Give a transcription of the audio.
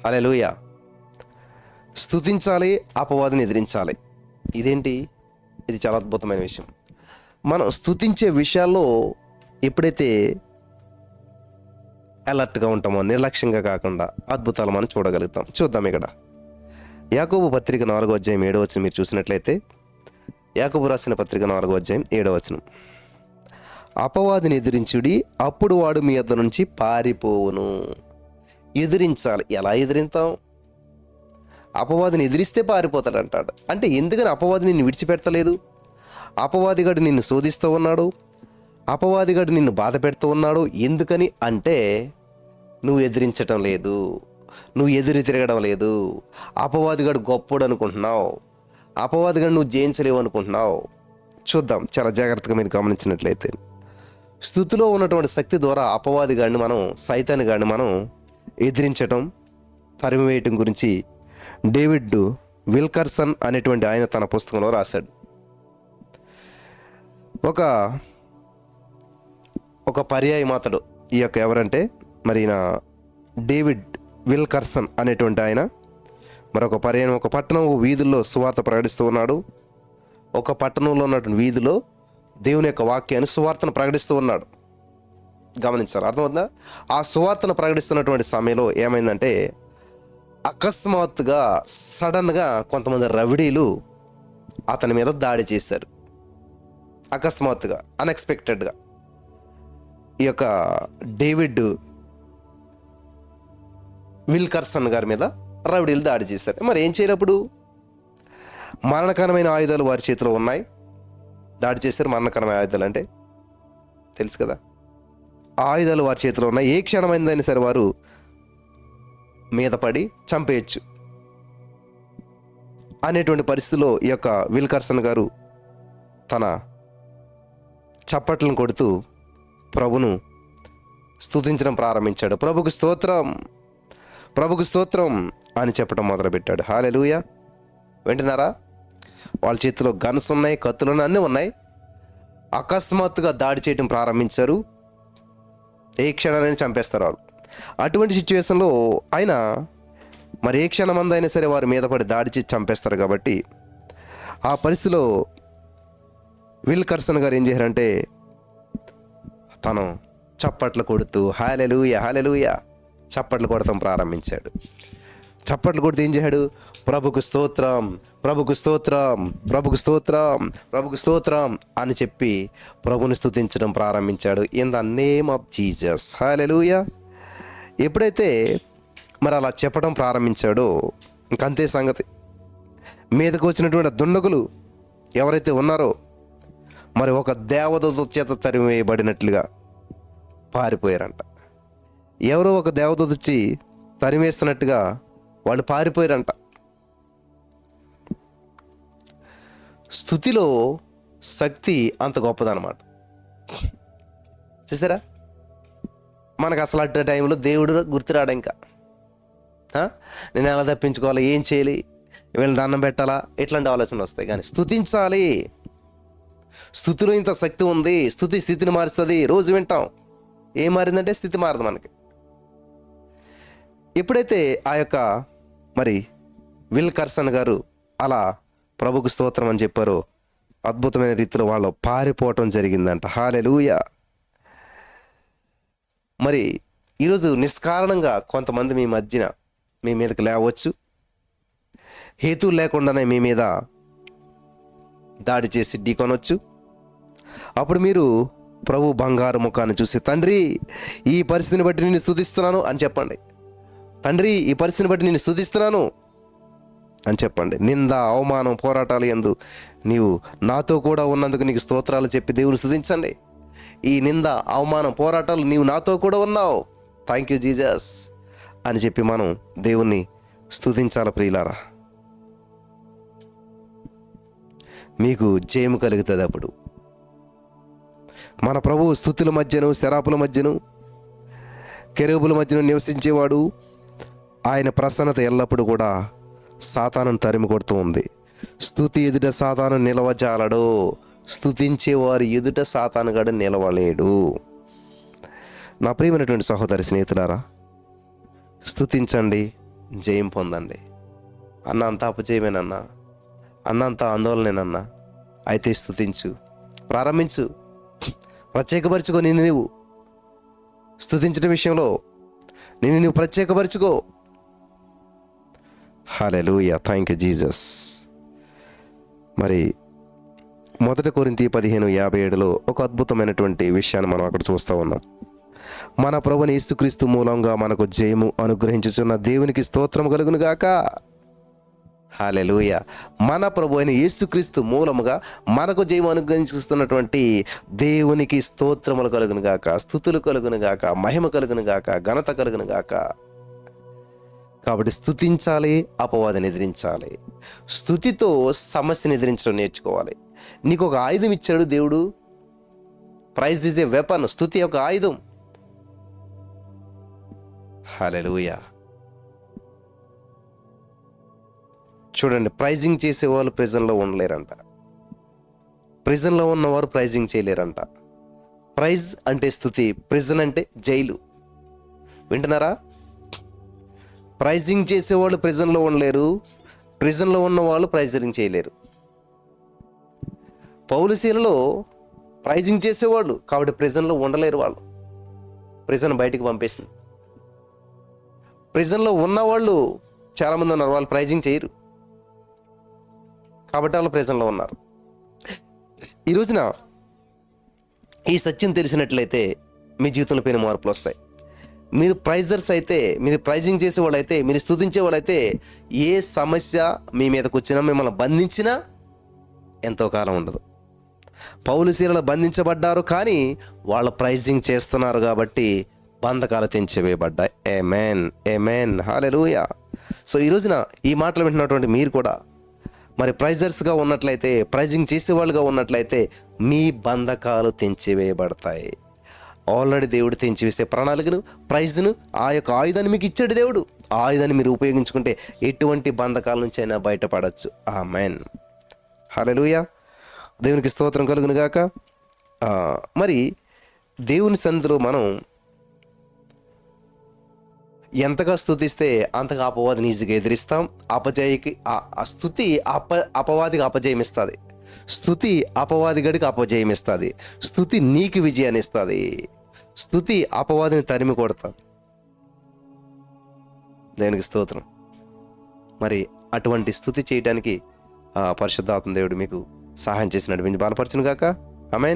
హల్లెలూయా. స్తుతించాలి, అపవాదిని ఎదిరించాలి. ఇదేంటి? ఇది చాలా అద్భుతమైన విషయం. మనం స్తుతించే విషయాల్లో ఎప్పుడైతే అలర్ట్గా ఉంటామో, నిర్లక్ష్యంగా కాకుండా అద్భుతాలు మనం చూడగలుగుతాం. చూద్దాం ఇక్కడ యాకోబు పత్రిక 4వ అధ్యాయం 7వ వచనం మీరు చూసినట్లయితే, యాకోబు రాసిన పత్రిక 4వ అధ్యాయం 7వ వచనం, అపవాదిని ఎదిరించుడి, అప్పుడు వాడు మీ యొద్ద నుంచి పారిపోవును. ఎదిరించాలి. ఎలా ఎదిరిస్తాం? అపవాదిని ఎదిరిస్తే పారిపోతాడు అంటాడు. అంటే ఎందుకని అపవాది నిన్ను విడిచిపెడతలేదు? అపవాదిగాడు నిన్ను శోధిస్తూ ఉన్నాడు, అపవాదిగాడు నిన్ను బాధ పెడుతూ ఉన్నాడు. ఎందుకని అంటే నువ్వు ఎదిరించటం లేదు, నువ్వు ఎదురు తిరగడం లేదు. అపవాదిగాడు గొప్పోడు అనుకుంటున్నావు, అపవాదిగాడు నువ్వు జయించలేవు అనుకుంటున్నావు. చూద్దాం చాలా జాగ్రత్తగా మీరు గమనించినట్లయితే, స్తుతిలో ఉన్నటువంటి శక్తి ద్వారా అపవాదిగాడిని మనం, సైతానుగాడిని మనం ఎదిరించటం, తరిమివేయటం గురించి డేవిడ్ విల్కర్సన్ అనేటువంటి ఆయన తన పుస్తకంలో రాశాడు. ఒక పర్యాయమాతడు ఈ యొక్క ఎవరంటే మరి ఈయన డేవిడ్ విల్కర్సన్ అనేటువంటి ఆయన మరొక పర్యాయం, ఒక పట్టణం వీధుల్లో సువార్త ప్రకటిస్తూ ఉన్నాడు. ఒక పట్టణంలో ఉన్నటువంటి వీధిలో దేవుని యొక్క వాక్యాన్ని, సువార్తను ప్రకటిస్తూ ఉన్నాడు. గమనించాలి, అర్థమవుతుందా? ఆ సువార్తను ప్రకటిస్తున్నటువంటి సమయంలో ఏమైందంటే, అకస్మాత్తుగా సడన్గా కొంతమంది రవిడీలు అతని మీద దాడి చేశారు. అకస్మాత్తుగా, అన్ఎక్స్పెక్టెడ్గా ఈ యొక్క డేవిడ్ విల్కర్సన్ గారి మీద రవిడీలు దాడి చేశారు. మరి ఏం చేయలేప్పుడు? మరణకరమైన ఆయుధాలు వారి చేతిలో ఉన్నాయి. దాడి చేశారు. మరణకరమైన ఆయుధాలు అంటే తెలుసు కదా, ఆ ఆయుధాలు వారి చేతిలో ఉన్నాయి. ఏ క్షణమైందైనా సరే వారు మీద పడి చంపేయచ్చు అనేటువంటి పరిస్థితిలో ఈ యొక్క విల్కర్సన్ గారు తన చప్పట్లను కొడుతూ ప్రభును స్తుతించడం ప్రారంభించాడు. ప్రభుకు స్తోత్రం, ప్రభుకు స్తోత్రం అని చెప్పడం మొదలుపెట్టాడు. హల్లెలూయా. వింటున్నారా? వాళ్ళ చేతిలో గన్స్ ఉన్నాయి, కత్తులు అన్నీ ఉన్నాయి. అకస్మాత్తుగా దాడి చేయడం ప్రారంభించారు. ఏ క్షణాన్ని చంపేస్తారు వాళ్ళు. అటువంటి సిచ్యువేషన్లో ఆయన మరి ఏ క్షణమందైనా సరే వారి మీద పడి దాడి చేసి చంపేస్తారు. కాబట్టి ఆ పరిస్థితిలో విల్కర్సన్ గారు ఏం చేశారంటే, తను చప్పట్లు కొడుతూ హల్లెలూయా హల్లెలూయా చప్పట్లు కొడతాం ప్రారంభించాడు. చప్పట్లు కొడుతూ ఏం చేశాడు? ప్రభుకు స్తోత్రం, ప్రభుకు స్తోత్రం, ప్రభుకు స్తోత్రం, ప్రభుకు స్తోత్రం అని చెప్పి ప్రభుని స్తుతించడం ప్రారంభించాడు. In the name of Jesus. Hallelujah. ఎప్పుడైతే మరి అలా చెప్పడం ప్రారంభించాడో ఇంకంతే సంగతి. మీదకు వచ్చినటువంటి దుండగులు ఎవరైతే ఉన్నారో మరి ఒక దేవదూత చేత తరిమేయబడినట్లుగా పారిపోయారంట. ఎవరో ఒక దేవదూత వచ్చి తరిమేస్తున్నట్టుగా వాళ్ళు పారిపోయారంట. స్తుతిలో శక్తి అంత గొప్పదన్నమాట. చూసారా? మనకు అసలు అట్ట టైంలో దేవుడు గుర్తురాడు. ఇంకా నేను ఎలా తప్పించుకోవాలి, ఏం చేయాలి, వీళ్ళని దండం పెట్టాలా, ఇట్లాంటి ఆలోచనలు వస్తాయి. కానీ స్తుతించాలి. స్తుతిలో ఇంత శక్తి ఉంది. స్తుతి స్థితిని మారుస్తుంది. రోజు వింటాం. ఏం మారిందంటే స్థితి మారదు మనకి. ఎప్పుడైతే ఆ యొక్క మరి విల్కర్సన్ గారు అలా ప్రభుకు స్తోత్రం అని చెప్పారో అద్భుతమైన రీతిలో వాళ్ళు పారిపోవటం జరిగిందంట. హల్లెలూయా. మరి ఈరోజు నిష్కారణంగా కొంతమంది మీ మీదకి లేవచ్చు, హేతువు లేకుండానే మీ మీద దాడి చేసి ఢీకొనొచ్చు. అప్పుడు మీరు ప్రభు బంగారు ముఖాన్ని చూసి, తండ్రి ఈ పరిస్థితిని బట్టి నేను స్తుతిస్తున్నాను అని చెప్పండి. తండ్రి ఈ పరిస్థితిని బట్టి నేను స్తుతిస్తున్నాను అని చెప్పండి. నింద, అవమానం, పోరాటాలు యందు నీవు నాతో కూడా ఉన్నందుకు నీకు స్తోత్రాలు చెప్పి దేవుని స్తుతించండి. ఈ నింద, అవమానం, పోరాటాలు నీవు నాతో కూడా ఉన్నావు, థ్యాంక్ యూ జీసస్ అని చెప్పి మనం దేవుణ్ణి స్తుతించాలి. ప్రియులారా, మీకు జయము కలుగుతుంది. అప్పుడు మన ప్రభువు స్తుతుల మధ్యను, శరాపుల మధ్యను, కెరూబుల మధ్యను నివసించేవాడు. ఆయన ప్రసన్నత ఎల్లప్పుడూ కూడా సాతానును తరిమి కొడుతూ ఉంది. స్తుతి ఎదుట సాతాను నిలవజాలడు, స్తుతించేవారు ఎదుట సాతానుగాడు నిలవలేడు. నా ప్రియమైనటువంటి సహోదరి స్నేహితులారా, స్తుతించండి, జయం పొందండి. అన్న అంతా అపజయమేనన్నా, అన్న అంతా ఆందోళనేనన్నా, అయితే స్తుతించు, ప్రారంభించు, ప్రత్యేకపరచుకో. నిన్ను నీవు స్తుతించడం విషయంలో నిన్ను నువ్వు ప్రత్యేకపరచుకో. హల్లెలూయా, థ్యాంక్ యూ జీసస్. మరి 1 కొరింథీ 15:57లో ఒక అద్భుతమైనటువంటి విషయాన్ని మనం అక్కడ చూస్తూ ఉన్నాం. మన ప్రభువైన యేసుక్రీస్తు మూలంగా మనకు జయము అనుగ్రహించుచున్న దేవునికి స్తోత్రం కలుగును గాక. హల్లెలూయా. మన ప్రభువైన యేసుక్రీస్తు మూలముగా మనకు జయము అనుగ్రహించుతున్నటువంటి దేవునికి స్తోత్రములు కలుగును గాక, స్తుతులు కలుగును గాక, మహిమ కలుగును గాక, ఘనత కలుగును గాక. కాబట్టి స్తుతించాలి, అపవాదిని ఎదిరించాలి. స్తుతితో సమస్యను ఎదిరించడం నేర్చుకోవాలి. నీకు ఒక ఆయుధం ఇచ్చాడు దేవుడు. Praise is a weapon. స్తుతి ఒక ఆయుధం. హల్లెలూయా. చూడండి, ప్రైజింగ్ చేసేవాళ్ళు ప్రిజన్లో ఉండలేరంట. ప్రిజన్లో ఉన్నవారు ప్రైజింగ్ చేయలేరంట. ప్రైజ్ అంటే స్తుతి, ప్రిజన్ అంటే జైలు. వింటున్నారా? ప్రైజింగ్ చేసేవాళ్ళు ప్రిజన్లో ఉండలేరు, ప్రిజన్లో ఉన్నవాళ్ళు ప్రైజింగ్ చేయలేరు. పౌలుశీలలో ప్రైజింగ్ చేసేవాళ్ళు కాబట్టి ప్రిజన్లో ఉండలేరు. వాళ్ళు ప్రిజన్ బయటికి పంపేసింది. ప్రిజన్లో ఉన్నవాళ్ళు చాలామంది ఉన్నారు, వాళ్ళు ప్రైజింగ్ చేయరు కాబట్టి వాళ్ళు ప్రిజన్లో ఉన్నారు. ఈ రోజున ఈ సత్యం తెలిసినట్లయితే మీ జీవితంలో పెను మార్పులు వస్తాయి. మీరు ప్రైజర్స్ అయితే, మీరు ప్రైజింగ్ చేసేవాళ్ళు అయితే, మీరు స్తుతించే వాళ్ళైతే ఏ సమస్య మీ మీదకి వచ్చినా, మిమ్మల్ని బంధించినా ఎంతో కాలం ఉండదు. పౌలుశీలలో బంధించబడ్డారు కానీ వాళ్ళు ప్రైజింగ్ చేస్తున్నారు కాబట్టి బంధకాలు తెంచివేయబడ్డాయి. ఆమేన్, ఆమేన్, హల్లెలూయా. సో ఈ రోజున ఈ మాటలు వింటున్నటువంటి మీరు కూడా మరి ప్రైజర్స్గా ఉన్నట్లయితే, ప్రైజింగ్ చేసేవాళ్ళుగా ఉన్నట్లయితే మీ బంధకాలు తెంచివేయబడతాయి. ఆల్రెడీ దేవుడు తెంచివేసే ప్రణాళికను, ప్రైజ్ను, ఆ యొక్క ఆయుధాన్ని మీకు ఇచ్చాడు దేవుడు. ఆ ఆయుధాన్ని మీరు ఉపయోగించుకుంటే ఎటువంటి బంధకాల నుంచి అయినా బయటపడవచ్చు. ఆమేన్, హల్లెలూయా. దేవునికి స్తోత్రం కలుగును గాక. మరి దేవుని సన్నిధిలో మనం ఎంతగా స్తుతిస్తే అంతగా అపవాదిని ఈజీగా ఎదిరిస్తాం. స్తుతి అపవాదికి అపజయం ఇస్తుంది. స్తుతి అపవాది గడికి అపజయం ఇస్తుంది. స్తుతి నీకు విజయాన్ని ఇస్తుంది. స్తుతి అపవాదిని తరిమి కొడతాది. దేవునికి స్తోత్రం. మరి అటువంటి స్తుతి చేయడానికి పరిశుద్ధాత్మ దేవుడు మీకు సహాయం చేసి నడిపించి బలపరచును గాక. ఆమేన్.